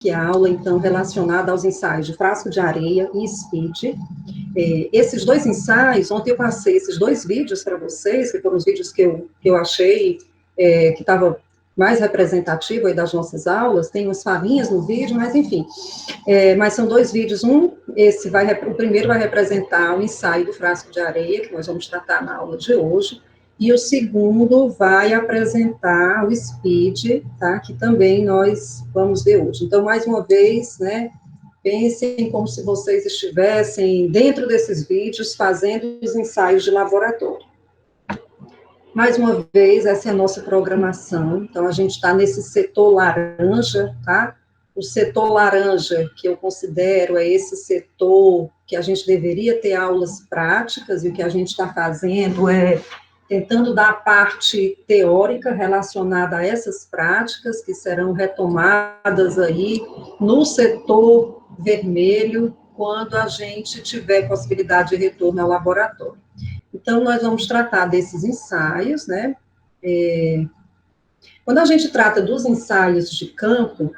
que é a aula, então, relacionada aos ensaios de frasco de areia e speed. Esses dois ensaios, ontem eu passei esses dois vídeos para vocês, que foram os vídeos que eu achei que estava mais representativo aí das nossas aulas, tem umas falinhas no vídeo, mas enfim, mas são dois vídeos, o primeiro vai representar o ensaio do frasco de areia, que nós vamos tratar na aula de hoje, e o segundo vai apresentar o speed, tá, que também nós vamos ver hoje. Então, mais uma vez, né, pensem como se vocês estivessem dentro desses vídeos fazendo os ensaios de laboratório. Mais uma vez, essa é a nossa programação, então a gente está nesse setor laranja, tá? O setor laranja, que eu considero, é esse setor que a gente deveria ter aulas práticas, e o que a gente está fazendo é tentando dar a parte teórica relacionada a essas práticas, que serão retomadas aí no setor vermelho, quando a gente tiver possibilidade de retorno ao laboratório. Então, nós vamos tratar desses ensaios, né? Quando a gente trata dos ensaios de campo,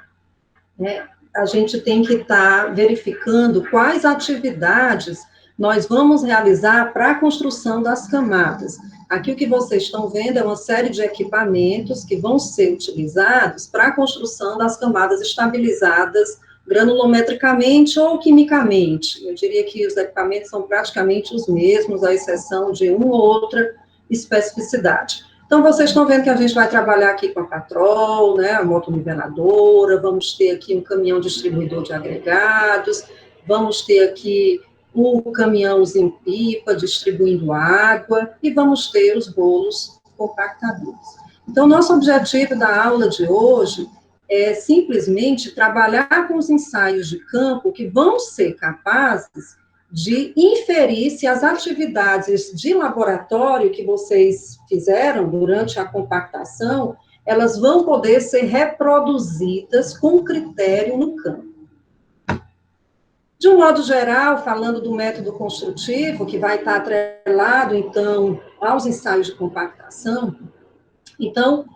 né, a gente tem que estar verificando quais atividades nós vamos realizar para a construção das camadas. Aqui o que vocês estão vendo é uma série de equipamentos que vão ser utilizados para a construção das camadas estabilizadas granulometricamente ou quimicamente. Eu diria que os equipamentos são praticamente os mesmos, à exceção de uma ou outra especificidade. Então, vocês estão vendo que a gente vai trabalhar aqui com a Patrol, né, a motoniveladora, vamos ter aqui um caminhão distribuidor de agregados, vamos ter aqui o caminhãozinho pipa distribuindo água, e vamos ter os bolos compactadores. Então, nosso objetivo da aula de hoje é simplesmente trabalhar com os ensaios de campo que vão ser capazes de inferir se as atividades de laboratório que vocês fizeram durante a compactação, elas vão poder ser reproduzidas com critério no campo. De um modo geral, falando do método construtivo, que vai estar atrelado, então, aos ensaios de compactação, então,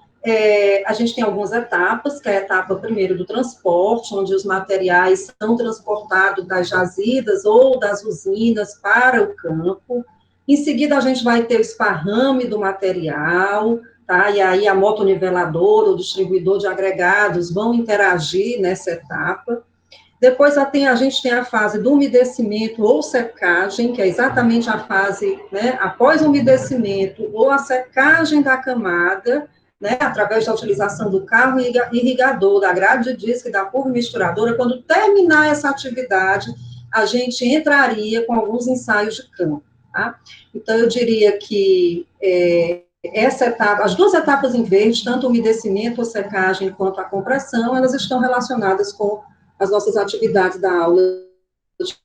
a gente tem algumas etapas, que é a etapa primeiro do transporte, onde os materiais são transportados das jazidas ou das usinas para o campo. Em seguida, a gente vai ter o esparrame do material, tá? E aí a motoniveladora, o distribuidor de agregados vão interagir nessa etapa. Depois a gente tem a fase do umedecimento ou secagem, que é exatamente a fase, né, após o umedecimento ou a secagem da camada, né, através da utilização do carro irrigador, da grade de disco e da curva misturadora. Quando terminar essa atividade, a gente entraria com alguns ensaios de campo, tá? Então, eu diria que essa etapa, as duas etapas em verde, tanto o umedecimento ou secagem quanto a compressão, elas estão relacionadas com as nossas atividades da aula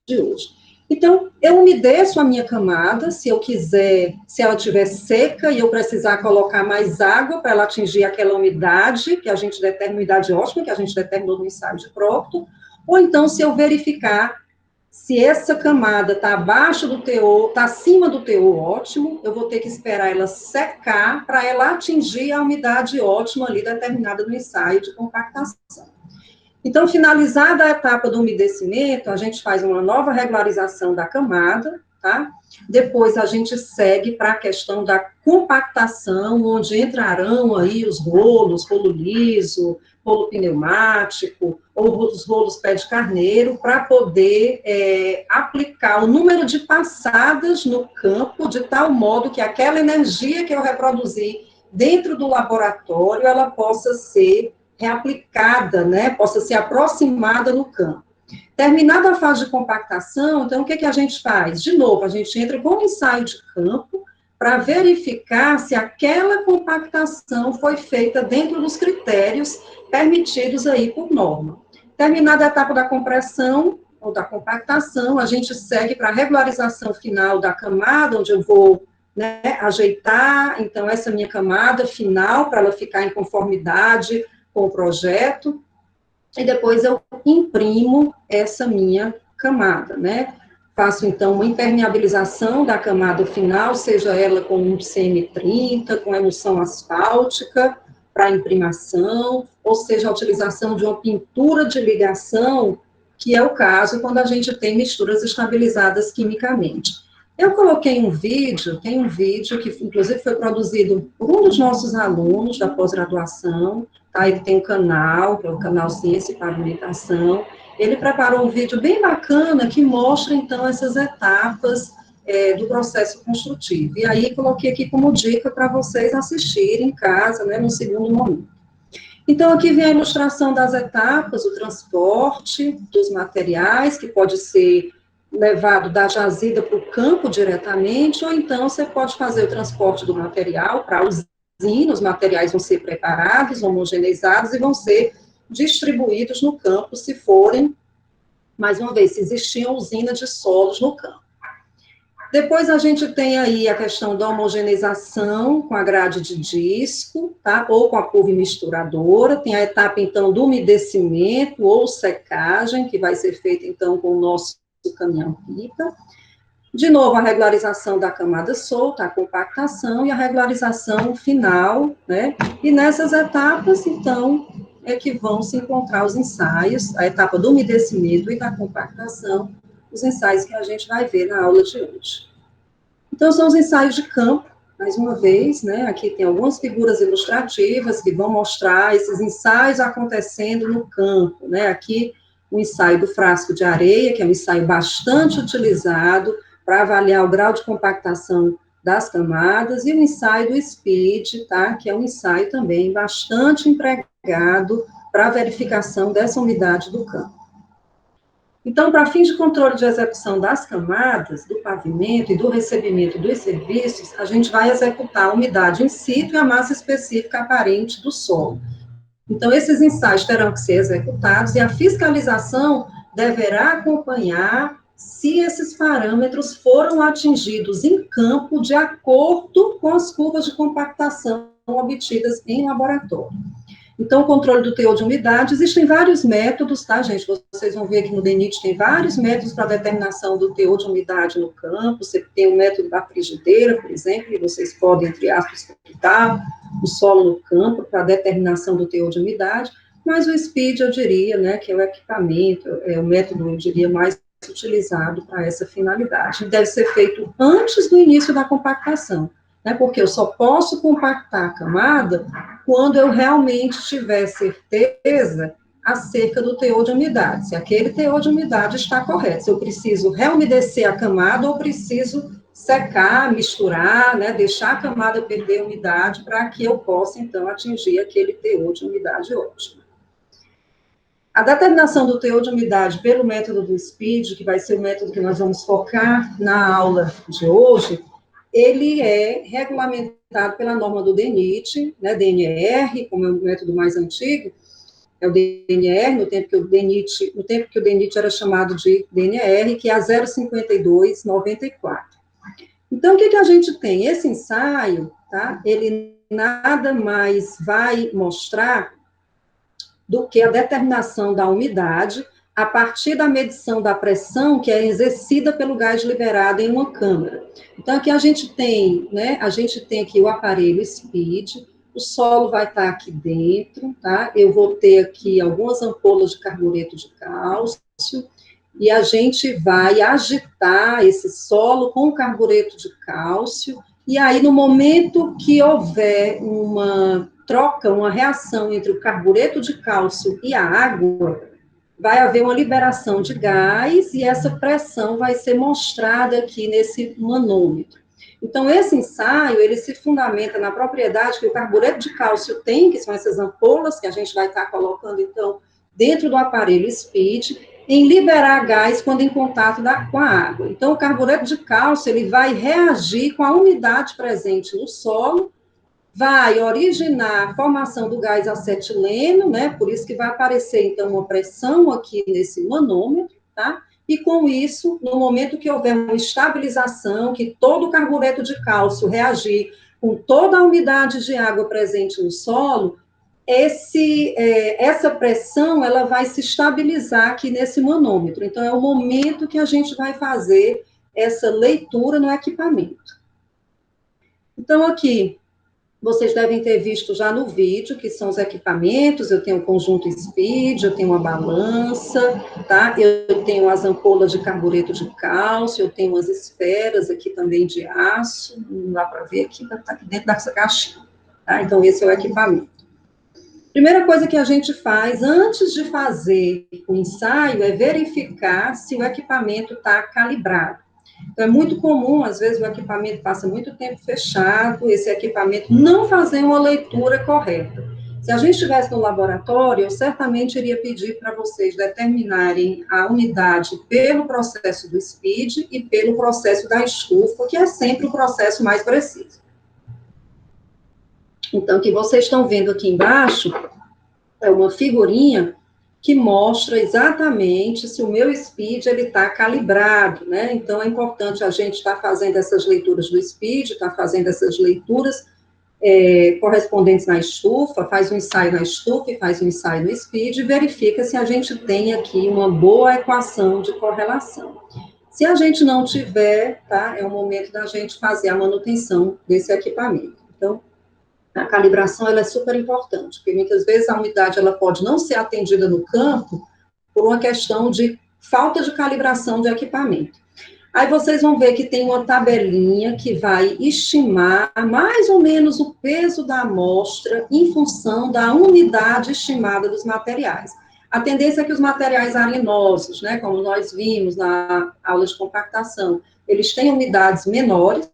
de hoje. Então, eu umedeço a minha camada, se eu quiser, se ela estiver seca e eu precisar colocar mais água para ela atingir aquela umidade, que a gente determina, umidade ótima, que a gente determinou no ensaio de Proctor, ou então, se eu verificar se essa camada está abaixo do teor, está acima do teor ótimo, eu vou ter que esperar ela secar para ela atingir a umidade ótima ali determinada no ensaio de compactação. Então, finalizada a etapa do umedecimento, a gente faz uma nova regularização da camada, tá? Depois a gente segue para a questão da compactação, onde entrarão aí os rolos, rolo liso, rolo pneumático, ou os rolos pé de carneiro, para poder aplicar o número de passadas no campo, de tal modo que aquela energia que eu reproduzi dentro do laboratório, ela possa ser reaplicada, né, possa ser aproximada no campo. Terminada a fase de compactação, então, o que a gente faz? De novo, a gente entra com o ensaio de campo para verificar se aquela compactação foi feita dentro dos critérios permitidos aí por norma. Terminada a etapa da compressão ou da compactação, a gente segue para a regularização final da camada, onde eu vou, né, ajeitar, então, essa minha camada final, para ela ficar em conformidade com o projeto, e depois eu imprimo essa minha camada, né? Faço, então, uma impermeabilização da camada final, seja ela com um CM30, com emulsão asfáltica, para imprimação, ou seja, a utilização de uma pintura de ligação, que é o caso quando a gente tem misturas estabilizadas quimicamente. Eu coloquei um vídeo, tem um vídeo que, inclusive, foi produzido por um dos nossos alunos da pós-graduação, tá? Ele tem um canal, que é o canal Ciência e Pavimentação. Ele preparou um vídeo bem bacana que mostra, então, essas etapas do processo construtivo. E aí, coloquei aqui como dica para vocês assistirem em casa, né, no segundo momento. Então, aqui vem a ilustração das etapas, o transporte dos materiais, que pode ser levado da jazida para o campo diretamente, ou então você pode fazer o transporte do material para a usina, os materiais vão ser preparados, homogeneizados e vão ser distribuídos no campo, se forem, mais uma vez, se existir uma usina de solos no campo. Depois a gente tem aí a questão da homogeneização com a grade de disco, tá? Ou com a pulvimisturadora. Tem a etapa, então, do umedecimento ou secagem, que vai ser feita, então, com o nosso caminhão-pipa. De novo, a regularização da camada solta, a compactação e a regularização final, né? E nessas etapas, então, é que vão se encontrar os ensaios, a etapa do umedecimento e da compactação, os ensaios que a gente vai ver na aula de hoje. Então, são os ensaios de campo, mais uma vez, né? Aqui tem algumas figuras ilustrativas que vão mostrar esses ensaios acontecendo no campo, né? Aqui, o ensaio do frasco de areia, que é um ensaio bastante utilizado para avaliar o grau de compactação das camadas, e o ensaio do SPID, tá? Que é um ensaio também bastante empregado para a verificação dessa umidade do campo. Então, para fins de controle de execução das camadas, do pavimento e do recebimento dos serviços, a gente vai executar a umidade in situ e a massa específica aparente do solo. Então, esses ensaios terão que ser executados e a fiscalização deverá acompanhar se esses parâmetros foram atingidos em campo de acordo com as curvas de compactação obtidas em laboratório. Então, o controle do teor de umidade, existem vários métodos, tá, gente? Vocês vão ver aqui no DENIT, tem vários métodos para determinação do teor de umidade no campo. Você tem o método da frigideira, por exemplo, e vocês podem, entre aspas, cortar o solo no campo para determinação do teor de umidade, mas o SPID, eu diria, né, que é o equipamento, é o método, eu diria, mais utilizado para essa finalidade. Deve ser feito antes do início da compactação, né, porque eu só posso compactar a camada quando eu realmente tiver certeza acerca do teor de umidade, se aquele teor de umidade está correto, se eu preciso reumedecer a camada ou preciso secar, misturar, né, deixar a camada perder umidade para que eu possa, então, atingir aquele teor de umidade ótimo. A determinação do teor de umidade pelo método do SPID, que vai ser o método que nós vamos focar na aula de hoje, ele é regulamentado pela norma do DENIT, né, DNR, como é o método mais antigo, é o DNR, no tempo que o DENIT era chamado de DNR, que é a 05294. Então, o que a gente tem? Esse ensaio, tá, ele nada mais vai mostrar do que a determinação da umidade a partir da medição da pressão que é exercida pelo gás liberado em uma câmara. Então, aqui a gente tem, né, aqui o aparelho SPID, o solo vai estar aqui dentro, tá? Eu vou ter aqui algumas ampolas de carbureto de cálcio, e a gente vai agitar esse solo com carbureto de cálcio, e aí, no momento que houver uma troca, uma reação entre o carbureto de cálcio e a água, vai haver uma liberação de gás e essa pressão vai ser mostrada aqui nesse manômetro. Então, esse ensaio, ele se fundamenta na propriedade que o carbureto de cálcio tem, que são essas ampolas que a gente vai estar colocando, então, dentro do aparelho SPID, em liberar gás quando em contato com a água. Então, o carbureto de cálcio, ele vai reagir com a umidade presente no solo, vai originar a formação do gás acetileno, né, por isso que vai aparecer, então, uma pressão aqui nesse manômetro, tá? E com isso, no momento que houver uma estabilização, que todo o carbureto de cálcio reagir com toda a umidade de água presente no solo, essa pressão, ela vai se estabilizar aqui nesse manômetro. Então, é o momento que a gente vai fazer essa leitura no equipamento. Então, aqui, Vocês devem ter visto já no vídeo, que são os equipamentos. Eu tenho o conjunto Speed, eu tenho uma balança, tá? Eu tenho as ampolas de carbureto de cálcio, eu tenho umas esferas aqui também de aço, não dá para ver aqui, está aqui dentro dessa caixinha, tá? Então, esse é o equipamento. Primeira coisa que a gente faz antes de fazer o ensaio é verificar se o equipamento está calibrado. Então, é muito comum, às vezes, o equipamento passa muito tempo fechado, esse equipamento não fazer uma leitura correta. Se a gente estivesse no laboratório, eu certamente iria pedir para vocês determinarem a umidade pelo processo do SPID e pelo processo da estufa, que é sempre o processo mais preciso. Então, o que vocês estão vendo aqui embaixo é uma figurinha que mostra exatamente se o meu SPID está calibrado, né? Então, é importante a gente estar fazendo essas leituras do SPID, estar fazendo essas leituras correspondentes na estufa, faz um ensaio na estufa e faz um ensaio no SPID e verifica se a gente tem aqui uma boa equação de correlação. Se a gente não tiver, tá? É o momento da gente fazer a manutenção desse equipamento. Então, a calibração ela é super importante, porque muitas vezes a umidade ela pode não ser atendida no campo por uma questão de falta de calibração de equipamento. Aí vocês vão ver que tem uma tabelinha que vai estimar mais ou menos o peso da amostra em função da umidade estimada dos materiais. A tendência é que os materiais arenosos, né, como nós vimos na aula de compactação, eles têm umidades menores,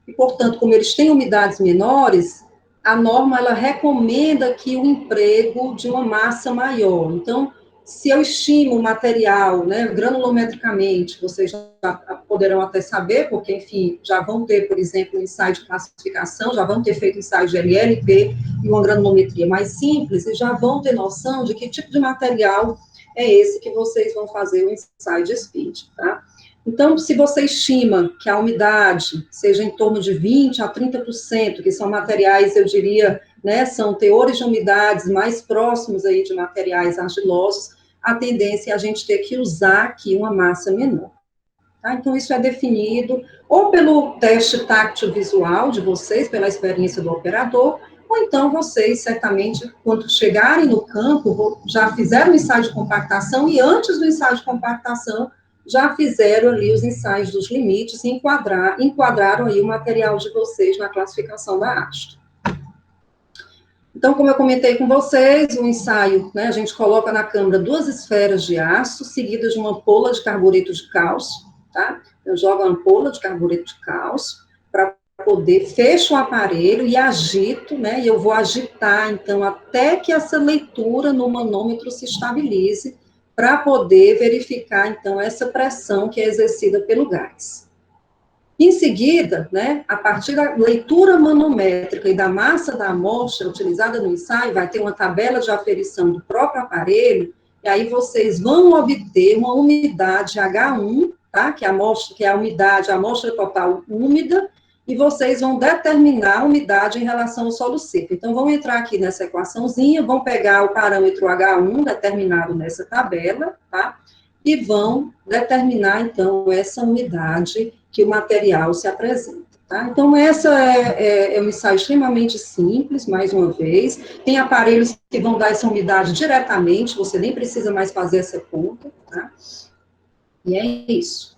e, portanto, como eles têm umidades menores, a norma, ela recomenda que o emprego de uma massa maior. Então, se eu estimo o material, né, granulometricamente, vocês já poderão até saber, porque, enfim, já vão ter, por exemplo, um ensaio de classificação, já vão ter feito ensaio de LLP e uma granulometria mais simples, e já vão ter noção de que tipo de material é esse que vocês vão fazer o ensaio de SPID, tá? Então, se você estima que a umidade seja em torno de 20% a 30%, que são materiais, eu diria, né, são teores de umidades mais próximos aí de materiais argilosos, a tendência é a gente ter que usar aqui uma massa menor. Tá? Então, isso é definido ou pelo teste táctil visual de vocês, pela experiência do operador, ou então vocês, certamente, quando chegarem no campo, já fizeram o ensaio de compactação e antes do ensaio de compactação, já fizeram ali os ensaios dos limites e enquadraram aí o material de vocês na classificação da haste. Então, como eu comentei com vocês, o ensaio, né, a gente coloca na câmara 2 esferas de aço, seguidas de uma ampola de carbureto de cálcio, tá? Eu jogo a ampola de carbureto de cálcio para poder, fecho o aparelho e agito, né, e eu vou agitar, então, até que essa leitura no manômetro se estabilize, para poder verificar, então, essa pressão que é exercida pelo gás. Em seguida, né, a partir da leitura manométrica e da massa da amostra utilizada no ensaio, vai ter uma tabela de aferição do próprio aparelho, e aí vocês vão obter uma umidade H1, tá, que é a umidade, a amostra total úmida, e vocês vão determinar a umidade em relação ao solo seco. Então, vão entrar aqui nessa equaçãozinha, vão pegar o parâmetro H1 determinado nessa tabela, tá, e vão determinar, então, essa umidade que o material se apresenta. Tá? Então, essa é um ensaio extremamente simples, mais uma vez. Tem aparelhos que vão dar essa umidade diretamente, você nem precisa mais fazer essa conta. Tá? E é isso.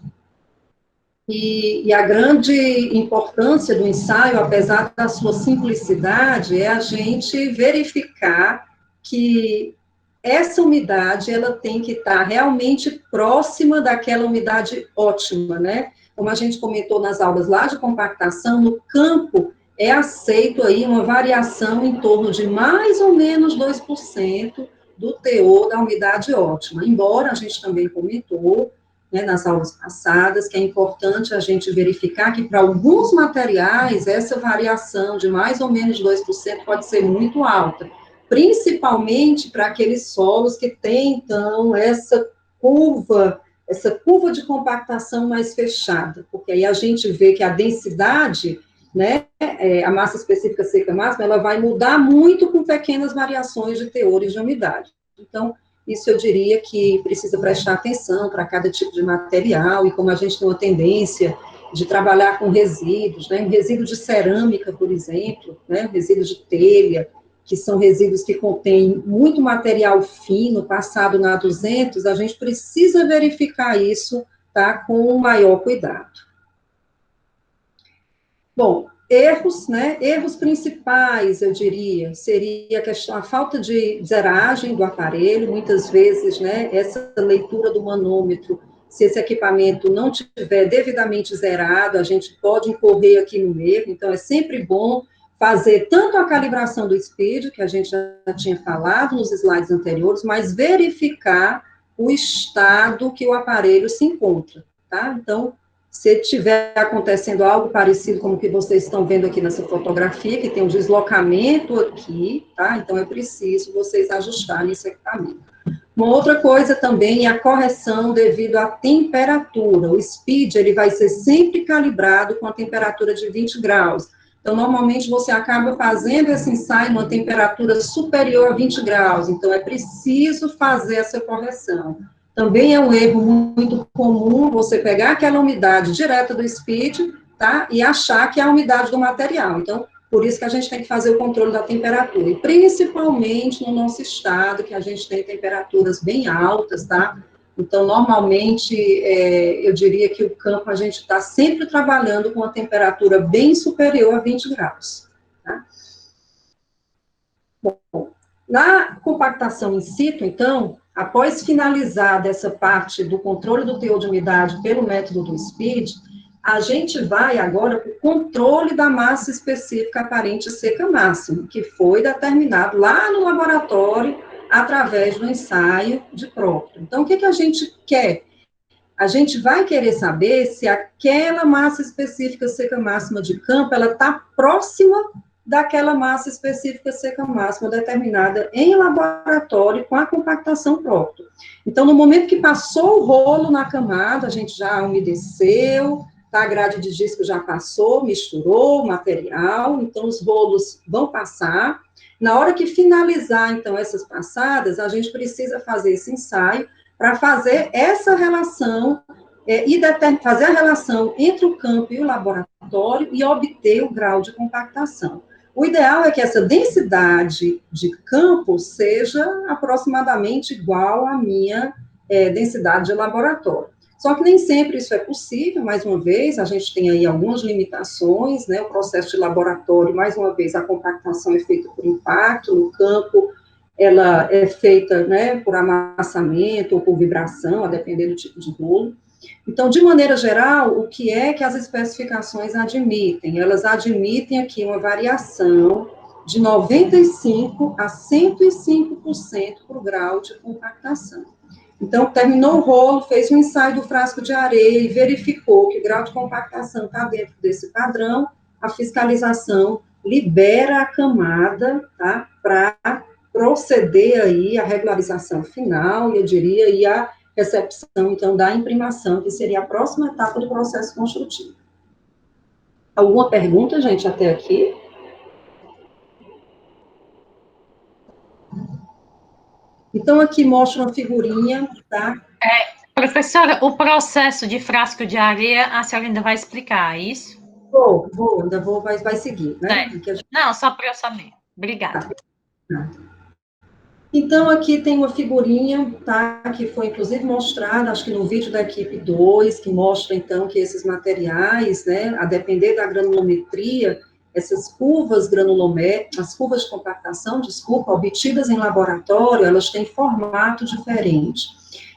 E a grande importância do ensaio, apesar da sua simplicidade, é a gente verificar que essa umidade, ela tem que estar realmente próxima daquela umidade ótima, né? Como a gente comentou nas aulas lá de compactação, no campo é aceito aí uma variação em torno de mais ou menos 2% do teor da umidade ótima, embora a gente também comentou, né, nas aulas passadas, que é importante a gente verificar que para alguns materiais essa variação de mais ou menos 2% pode ser muito alta, principalmente para aqueles solos que têm, então, essa curva de compactação mais fechada, porque aí a gente vê que a densidade, né, a massa específica seca máxima, ela vai mudar muito com pequenas variações de teores de umidade. Então, isso eu diria que precisa prestar atenção para cada tipo de material, e como a gente tem uma tendência de trabalhar com resíduos, né, um resíduo de cerâmica, por exemplo, né, resíduo de telha, que são resíduos que contêm muito material fino, passado na 200, a gente precisa verificar isso, tá, com o maior cuidado. Bom, erros, né, erros principais, eu diria, seria a questão, a falta de zeragem do aparelho, muitas vezes, né, essa leitura do manômetro, se esse equipamento não tiver devidamente zerado, a gente pode incorrer aqui no erro, então é sempre bom fazer tanto a calibração do speed, que a gente já tinha falado nos slides anteriores, mas verificar o estado que o aparelho se encontra, tá? Então, se estiver acontecendo algo parecido com o que vocês estão vendo aqui nessa fotografia, que tem um deslocamento aqui, tá? Então, é preciso vocês ajustarem esse equipamento. Uma outra coisa também é a correção devido à temperatura. O speed, ele vai ser sempre calibrado com a temperatura de 20 graus. Então, normalmente, você acaba fazendo esse ensaio numa temperatura superior a 20 graus. Então, é preciso fazer essa correção. Também é um erro muito comum você pegar aquela umidade direta do speed, tá? E achar que é a umidade do material. Então, por isso que a gente tem que fazer o controle da temperatura. E principalmente no nosso estado, que a gente tem temperaturas bem altas, tá? Então, normalmente, eu diria que o campo a gente está sempre trabalhando com uma temperatura bem superior a 20 graus. Tá? Bom, na compactação in situ, então, após finalizar dessa parte do controle do teor de umidade pelo método do SPID, a gente vai agora para o controle da massa específica aparente seca máxima, que foi determinado lá no laboratório através do ensaio de Proctor. Então, o que a gente quer? A gente vai querer saber se aquela massa específica seca máxima de campo, ela está próxima daquela massa específica seca máxima determinada em laboratório com a compactação Proctor. Então, no momento que passou o rolo na camada, a gente já umedeceu, a grade de disco já passou, misturou o material, então os rolos vão passar. Na hora que finalizar, então, essas passadas, a gente precisa fazer esse ensaio para fazer essa relação e fazer a relação entre o campo e o laboratório e obter o grau de compactação. O ideal é que essa densidade de campo seja aproximadamente igual à minha densidade de laboratório. Só que nem sempre isso é possível, mais uma vez, a gente tem aí algumas limitações, né, o processo de laboratório, mais uma vez, a compactação é feita por impacto, no campo, ela é feita, né, por amassamento ou por vibração, a depender do tipo de rolo. Então, de maneira geral, o que é que as especificações admitem? Elas admitem aqui uma variação de 95% a 105% para o grau de compactação. Então, terminou o rolo, fez um ensaio do frasco de areia e verificou que o grau de compactação está dentro desse padrão, a fiscalização libera a camada, tá, para proceder aí à regularização final, eu diria, e a recepção, então, da imprimação, que seria a próxima etapa do processo construtivo. Alguma pergunta, gente, até aqui? Então, aqui mostra uma figurinha, tá? Professora, o processo de frasco de areia, a senhora ainda vai explicar, é isso? Vai seguir, né? Gente... Não, só para eu saber. Obrigada. Tá. Então, aqui tem uma figurinha, tá, que foi inclusive mostrada, acho que no vídeo da equipe 2, que mostra, então, que esses materiais, né, a depender da granulometria, essas curvas as curvas de compactação, obtidas em laboratório, elas têm formato diferente.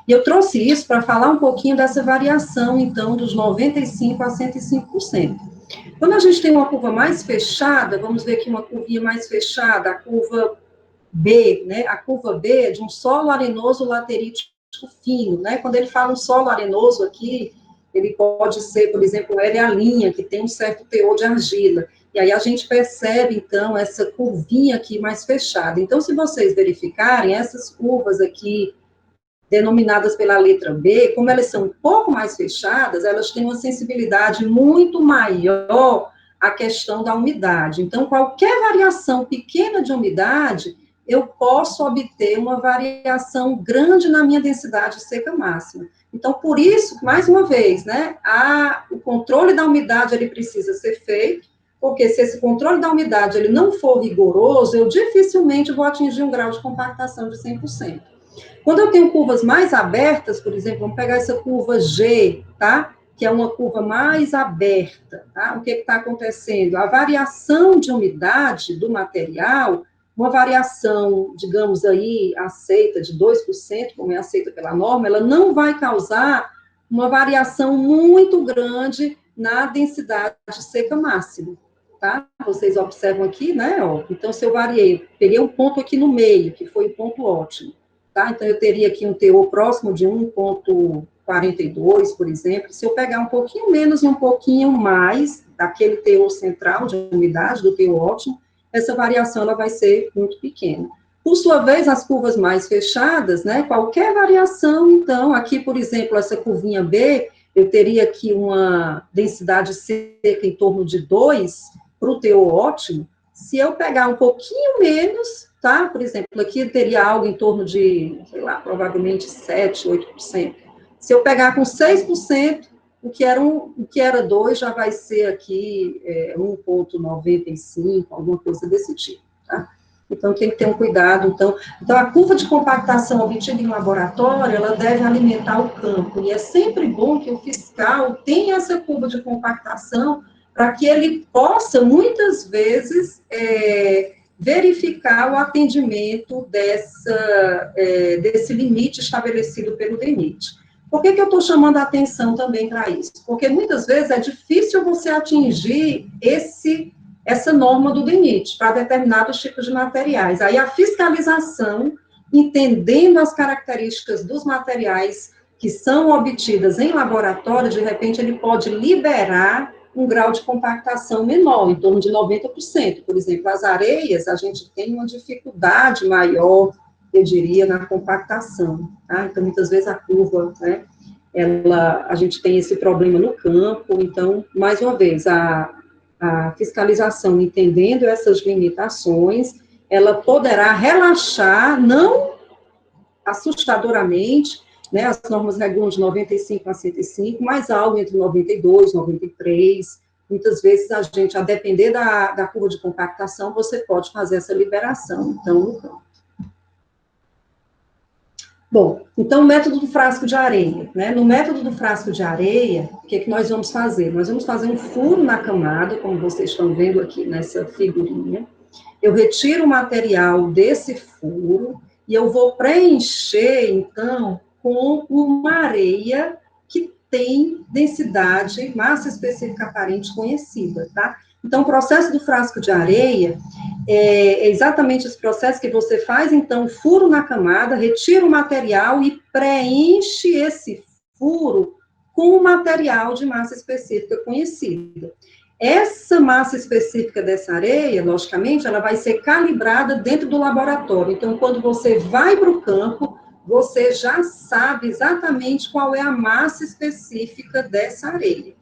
E eu trouxe isso para falar um pouquinho dessa variação, então, dos 95% a 105%. Quando a gente tem uma curva mais fechada, vamos ver aqui uma curvinha mais fechada, a curva B, né? A curva B é de um solo arenoso laterítico fino, né? Quando ele fala um solo arenoso aqui, ele pode ser, por exemplo, L', que tem um certo teor de argila. E aí a gente percebe, então, essa curvinha aqui mais fechada. Então, se vocês verificarem, essas curvas aqui, denominadas pela letra B, como elas são um pouco mais fechadas, elas têm uma sensibilidade muito maior à questão da umidade. Então, qualquer variação pequena de umidade eu posso obter uma variação grande na minha densidade seca máxima. Então, por isso, mais uma vez, né, o controle da umidade, ele precisa ser feito, porque se esse controle da umidade, ele não for rigoroso, eu dificilmente vou atingir um grau de compactação de 100%. Quando eu tenho curvas mais abertas, por exemplo, vamos pegar essa curva G, tá? Que é uma curva mais aberta, tá? O que está acontecendo? A variação de umidade do material, uma variação, digamos aí, aceita de 2%, como é aceita pela norma, ela não vai causar uma variação muito grande na densidade seca máxima, tá? Vocês observam aqui, né? Ó, então, se eu variei, peguei um ponto aqui no meio, que foi o ponto ótimo, tá? Então, eu teria aqui um teor próximo de 1,42, por exemplo. Se eu pegar um pouquinho menos e um pouquinho mais daquele teor central de umidade, do teor ótimo, essa variação ela vai ser muito pequena. Por sua vez, as curvas mais fechadas, né, qualquer variação, então, aqui, por exemplo, essa curvinha B, eu teria aqui uma densidade seca em torno de 2 para o teor ótimo. Se eu pegar um pouquinho menos, tá? Por exemplo, aqui teria algo em torno de, sei lá, provavelmente 7, 8%. Se eu pegar com 6%, o que era 2 já vai ser aqui 1,95, alguma coisa desse tipo, tá? Então, tem que ter um cuidado. Então, a curva de compactação obtida em laboratório, ela deve alimentar o campo. E é sempre bom que o fiscal tenha essa curva de compactação para que ele possa, muitas vezes, verificar o atendimento desse limite estabelecido pelo DENIT. Por que eu estou chamando a atenção também para isso? Porque muitas vezes é difícil você atingir essa norma do DENIT para determinados tipos de materiais. Aí a fiscalização, entendendo as características dos materiais que são obtidas em laboratório, de repente ele pode liberar um grau de compactação menor, em torno de 90%. Por exemplo, as areias, a gente tem uma dificuldade maior, eu diria, na compactação, tá? Então, muitas vezes a curva, né, a gente tem esse problema no campo. Então, mais uma vez, a fiscalização, entendendo essas limitações, ela poderá relaxar, não assustadoramente, né, as normas regulam de 95 a 105, mas algo entre 92 e 93, muitas vezes a gente, a depender da curva de compactação, você pode fazer essa liberação, então, no campo. Bom, então, o método do frasco de areia, né? No método do frasco de areia, o que nós vamos fazer? Nós vamos fazer um furo na camada, como vocês estão vendo aqui nessa figurinha. Eu retiro o material desse furo e eu vou preencher, então, com uma areia que tem densidade, massa específica aparente conhecida, tá? Então, o processo do frasco de areia é exatamente esse processo que você faz, então, furo na camada, retira o material e preenche esse furo com o material de massa específica conhecida. Essa massa específica dessa areia, logicamente, ela vai ser calibrada dentro do laboratório. Então, quando você vai para o campo, você já sabe exatamente qual é a massa específica dessa areia.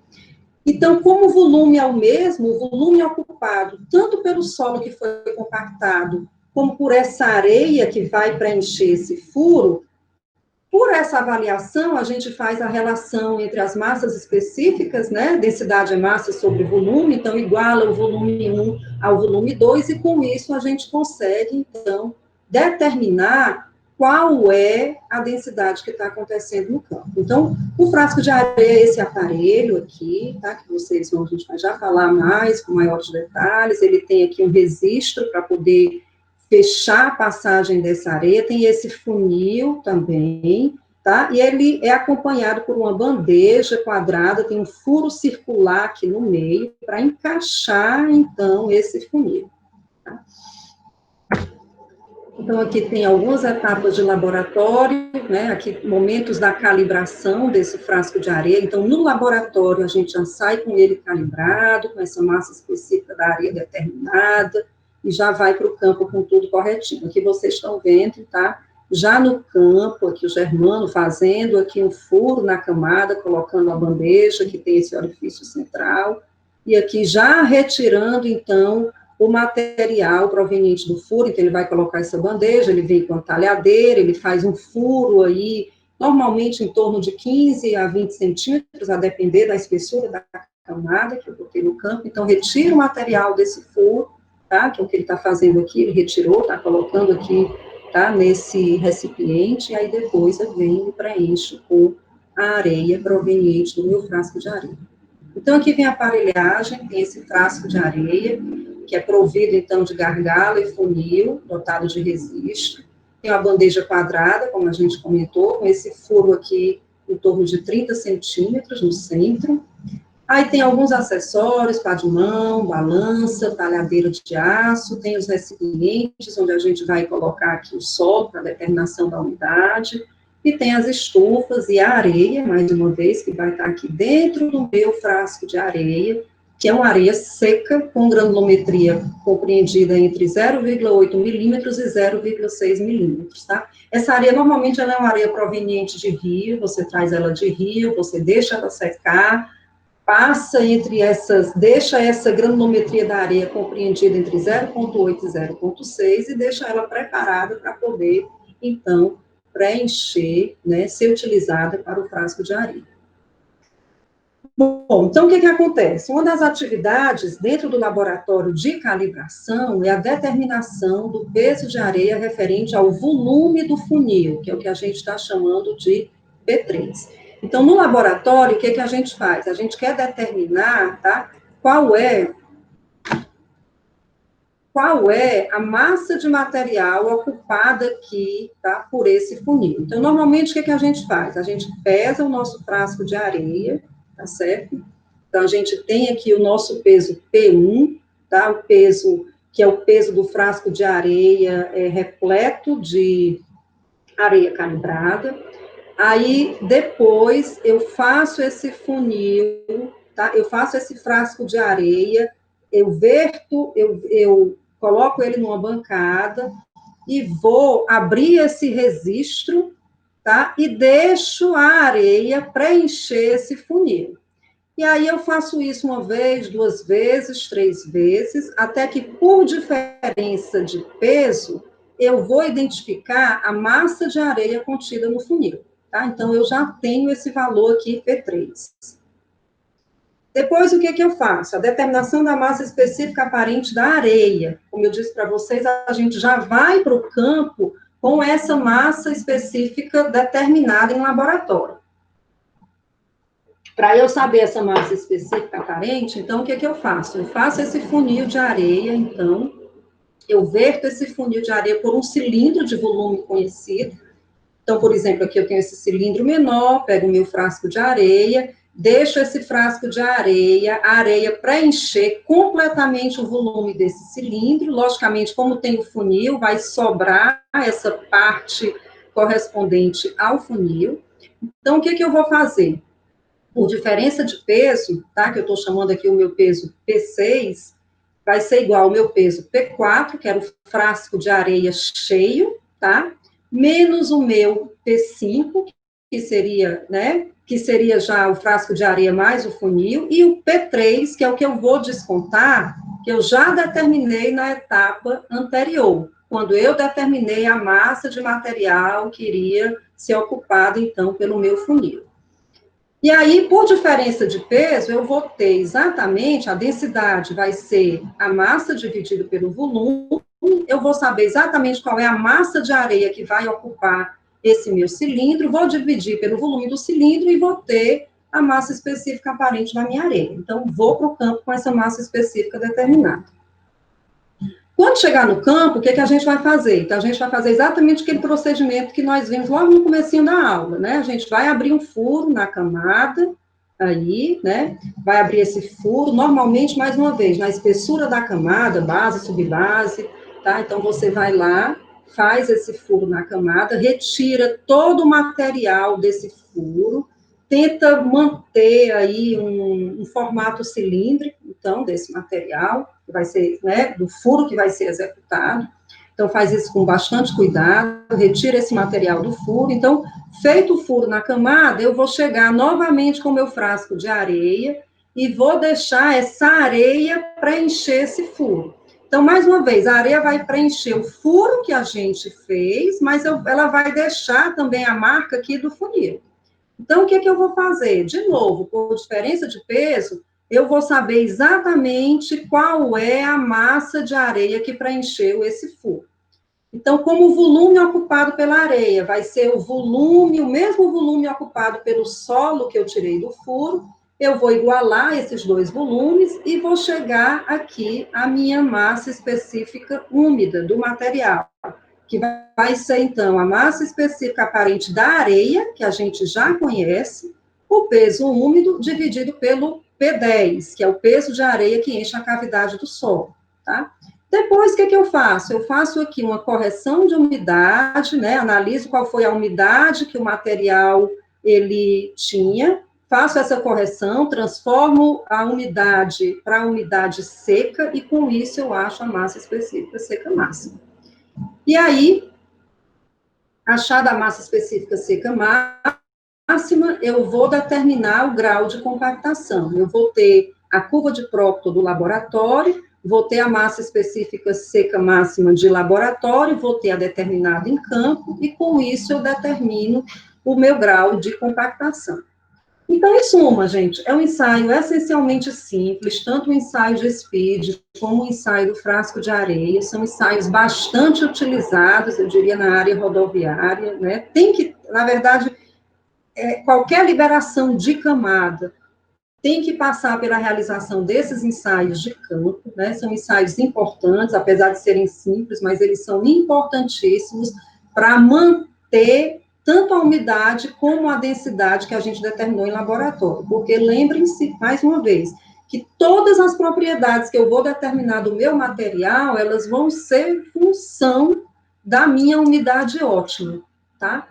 Então, como o volume é o mesmo, o volume é ocupado tanto pelo solo que foi compactado, como por essa areia que vai preencher esse furo, por essa avaliação, a gente faz a relação entre as massas específicas, né, densidade é massa sobre volume, então iguala o volume 1 ao volume 2, e com isso a gente consegue, então, determinar qual é a densidade que está acontecendo no campo. Então, o frasco de areia é esse aparelho aqui, tá, que vocês vão, a gente vai já falar mais, com maiores detalhes. Ele tem aqui um registro para poder fechar a passagem dessa areia, tem esse funil também, tá? E ele é acompanhado por uma bandeja quadrada, tem um furo circular aqui no meio, para encaixar, então, esse funil, tá? Então, aqui tem algumas etapas de laboratório, né? Aqui, momentos da calibração desse frasco de areia. Então, no laboratório, a gente já sai com ele calibrado, com essa massa específica da areia determinada, e já vai para o campo com tudo corretinho. Aqui vocês estão vendo, tá? Já no campo, aqui o Germano fazendo aqui um furo na camada, colocando a bandeja, que tem esse orifício central, e aqui já retirando, então, o material proveniente do furo, então ele vai colocar essa bandeja, ele vem com a talhadeira, ele faz um furo aí, normalmente em torno de 15 a 20 centímetros, a depender da espessura da camada que eu botei no campo, então retira o material desse furo, tá, que é o que ele está fazendo aqui, ele retirou, está colocando aqui, tá, nesse recipiente, e aí depois eu venho e preencho com a areia proveniente do meu frasco de areia. Então, aqui vem a aparelhagem, tem esse frasco de areia, que é provido, então, de gargalo e funil, dotado de registro. Tem uma bandeja quadrada, como a gente comentou, com esse furo aqui em torno de 30 centímetros no centro. Aí tem alguns acessórios, pá de mão, balança, talhadeira de aço, tem os recipientes, onde a gente vai colocar aqui o solo para determinação da umidade, e tem as estufas e a areia, mais uma vez, que vai estar aqui dentro do meu frasco de areia, que é uma areia seca, com granulometria compreendida entre 0,8 milímetros e 0,6 milímetros, tá? Essa areia, normalmente, ela é uma areia proveniente de rio, você traz ela de rio, você deixa ela secar, passa entre essas, deixa essa granulometria da areia compreendida entre 0,8 e 0,6 e deixa ela preparada para poder, então, preencher, né, ser utilizada para o frasco de areia. Bom, então o que acontece? Uma das atividades dentro do laboratório de calibração é a determinação do peso de areia referente ao volume do funil, que é o que a gente está chamando de P3. Então, no laboratório, o que a gente faz? A gente quer determinar, tá, qual é a massa de material ocupada aqui, tá, por esse funil. Então, normalmente, o que a gente faz? A gente pesa o nosso frasco de areia, tá certo? Então, a gente tem aqui o nosso peso P1, tá? O peso, que é o peso do frasco de areia repleto de areia calibrada. Aí, depois, eu faço esse funil, tá? Eu faço esse frasco de areia, eu verto, eu coloco ele numa bancada e vou abrir esse registro, tá? E deixo a areia preencher esse funil. E aí eu faço isso uma vez, duas vezes, três vezes, até que, por diferença de peso, eu vou identificar a massa de areia contida no funil. Tá? Então, eu já tenho esse valor aqui, P3. Depois, o que eu faço? A determinação da massa específica aparente da areia. Como eu disse para vocês, a gente já vai para o campo com essa massa específica determinada em laboratório. Para eu saber essa massa específica aparente, então, o que eu faço? Eu faço esse funil de areia, então, eu verto esse funil de areia por um cilindro de volume conhecido. Então, por exemplo, aqui eu tenho esse cilindro menor, pego o meu frasco de areia, deixo esse frasco de areia, a areia preencher completamente o volume desse cilindro. Logicamente, como tem o funil, vai sobrar essa parte correspondente ao funil. Então, o que eu vou fazer? Por diferença de peso, tá? Que eu estou chamando aqui o meu peso P6, vai ser igual ao meu peso P4, que era o frasco de areia cheio, tá? Menos o meu P5, que seria, né? Que seria já o frasco de areia mais o funil, e o P3, que é o que eu vou descontar, que eu já determinei na etapa anterior, quando eu determinei a massa de material que iria ser ocupada, então, pelo meu funil. E aí, por diferença de peso, eu vou ter exatamente, a densidade vai ser a massa dividida pelo volume, eu vou saber exatamente qual é a massa de areia que vai ocupar esse meu cilindro, vou dividir pelo volume do cilindro e vou ter a massa específica aparente da minha areia. Então, vou para o campo com essa massa específica determinada. Quando chegar no campo, o que a gente vai fazer? Então, a gente vai fazer exatamente aquele procedimento que nós vimos logo no comecinho da aula, né? A gente vai abrir um furo na camada, aí, né? Vai abrir esse furo, normalmente, mais uma vez, na espessura da camada, base, subbase, tá? Então, você vai lá, faz esse furo na camada, retira todo o material desse furo, tenta manter aí um formato cilíndrico, então, desse material, que vai ser, né, do furo que vai ser executado. Então, faz isso com bastante cuidado, retira esse material do furo. Então, feito o furo na camada, eu vou chegar novamente com o meu frasco de areia e vou deixar essa areia preencher esse furo. Então, mais uma vez, a areia vai preencher o furo que a gente fez, mas ela vai deixar também a marca aqui do funil. Então, o que eu vou fazer? De novo, por diferença de peso, eu vou saber exatamente qual é a massa de areia que preencheu esse furo. Então, como o volume ocupado pela areia vai ser o mesmo volume ocupado pelo solo que eu tirei do furo, eu vou igualar esses dois volumes e vou chegar aqui à minha massa específica úmida do material, que vai ser, então, a massa específica aparente da areia, que a gente já conhece, o peso úmido dividido pelo P10, que é o peso de areia que enche a cavidade do solo, tá? Depois, o que eu faço? Eu faço aqui uma correção de umidade, né? Analiso qual foi a umidade que o material ele tinha, faço essa correção, transformo a umidade para a umidade seca, e com isso eu acho a massa específica seca máxima. E aí, achada a massa específica seca máxima, eu vou determinar o grau de compactação. Eu vou ter a curva de Proctor do laboratório, vou ter a massa específica seca máxima de laboratório, vou ter a determinada em campo, e com isso eu determino o meu grau de compactação. Então, em suma, gente, é um ensaio essencialmente simples, tanto o ensaio de speed como o ensaio do frasco de areia, são ensaios bastante utilizados, eu diria, na área rodoviária, né? Tem que, na verdade, qualquer liberação de camada tem que passar pela realização desses ensaios de campo, né? São ensaios importantes, apesar de serem simples, mas eles são importantíssimos para manter tanto a umidade como a densidade que a gente determinou em laboratório, porque lembrem-se, mais uma vez, que todas as propriedades que eu vou determinar do meu material, elas vão ser função da minha umidade ótima, tá?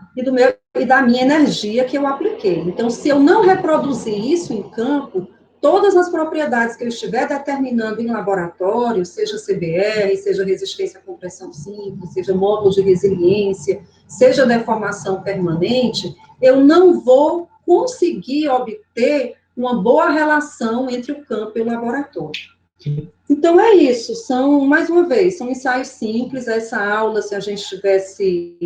E da minha energia que eu apliquei. Então, se eu não reproduzir isso em campo, todas as propriedades que eu estiver determinando em laboratório, seja CBR, seja resistência à compressão simples, seja módulo de resiliência, seja deformação permanente, eu não vou conseguir obter uma boa relação entre o campo e o laboratório. Então, é isso, mais uma vez, são ensaios simples. Essa aula, se a gente estivesse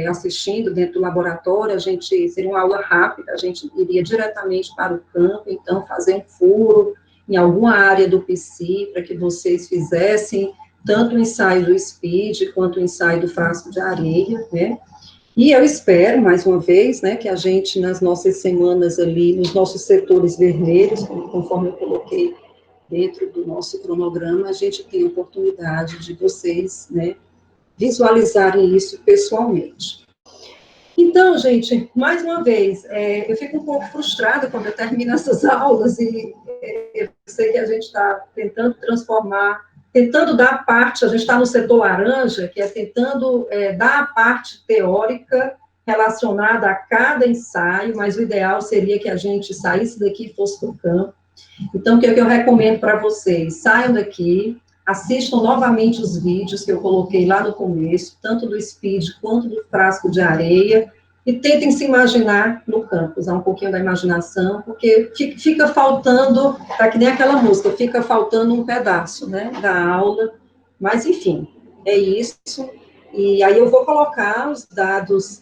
assistindo dentro do laboratório, seria uma aula rápida, a gente iria diretamente para o campo, então, fazer um furo em alguma área do PC, para que vocês fizessem tanto o ensaio do SPEED, quanto o ensaio do frasco de areia, né? E eu espero, mais uma vez, né, que a gente, nas nossas semanas ali, nos nossos setores vermelhos, conforme eu coloquei dentro do nosso cronograma, a gente tem a oportunidade de vocês, né, visualizarem isso pessoalmente. Então, gente, mais uma vez, eu fico um pouco frustrada quando eu termino essas aulas, e eu sei que a gente está tentando dar parte, a gente está no setor laranja, que é tentando dar a parte teórica relacionada a cada ensaio, mas o ideal seria que a gente saísse daqui e fosse para o campo. Então, o que eu recomendo para vocês? Saiam daqui, assistam novamente os vídeos que eu coloquei lá no começo, tanto do SPEED quanto do frasco de areia, e tentem se imaginar no campo, usar um pouquinho da imaginação, porque fica faltando, tá que nem aquela música, fica faltando um pedaço, né, da aula, mas, enfim, é isso. E aí eu vou colocar os dados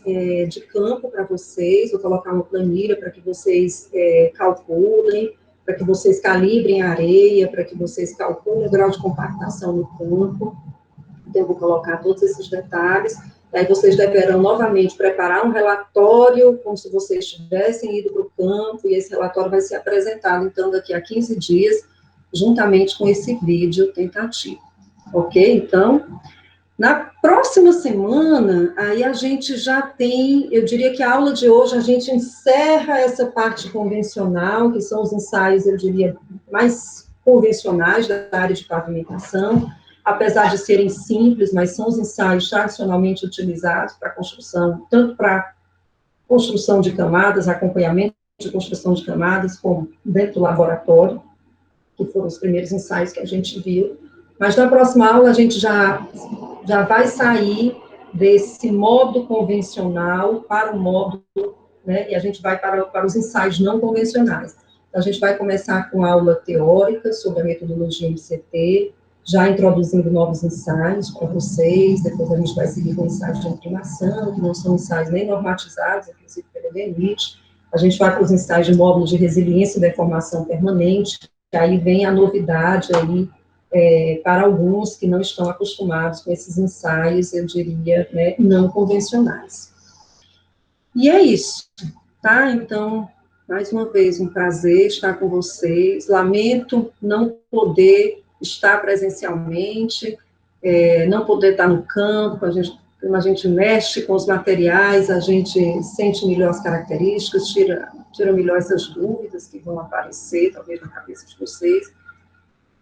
de campo para vocês, vou colocar uma planilha para que vocês calculem, para que vocês calibrem a areia, para que vocês calculem o grau de compactação no campo. Então, eu vou colocar todos esses detalhes. Aí vocês deverão novamente preparar um relatório, como se vocês tivessem ido para o campo, e esse relatório vai ser apresentado, então, daqui a 15 dias, juntamente com esse vídeo tentativo. Ok? Então, na próxima semana, aí a gente já tem, eu diria que a aula de hoje a gente encerra essa parte convencional, que são os ensaios, eu diria, mais convencionais da área de pavimentação, apesar de serem simples, mas são os ensaios tradicionalmente utilizados para construção, tanto para construção de camadas, acompanhamento de construção de camadas, como dentro do laboratório, que foram os primeiros ensaios que a gente viu. Mas na próxima aula a gente já vai sair desse modo convencional para o modo, né, e a gente vai para os ensaios não convencionais. Então, a gente vai começar com aula teórica sobre a metodologia MCT, já introduzindo novos ensaios para vocês, depois a gente vai seguir com ensaios de inclinação, que não são ensaios nem normatizados, inclusive pela DENIT. A gente vai para os ensaios de módulos de resiliência e deformação permanente, que aí vem a novidade aí, para alguns que não estão acostumados com esses ensaios, eu diria, né, não convencionais. E é isso, tá? Então, mais uma vez, um prazer estar com vocês. Lamento não poder estar presencialmente, não poder estar no campo, quando a gente mexe com os materiais, a gente sente melhor as características, tira melhor essas dúvidas que vão aparecer, talvez, na cabeça de vocês.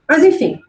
Mas, enfim,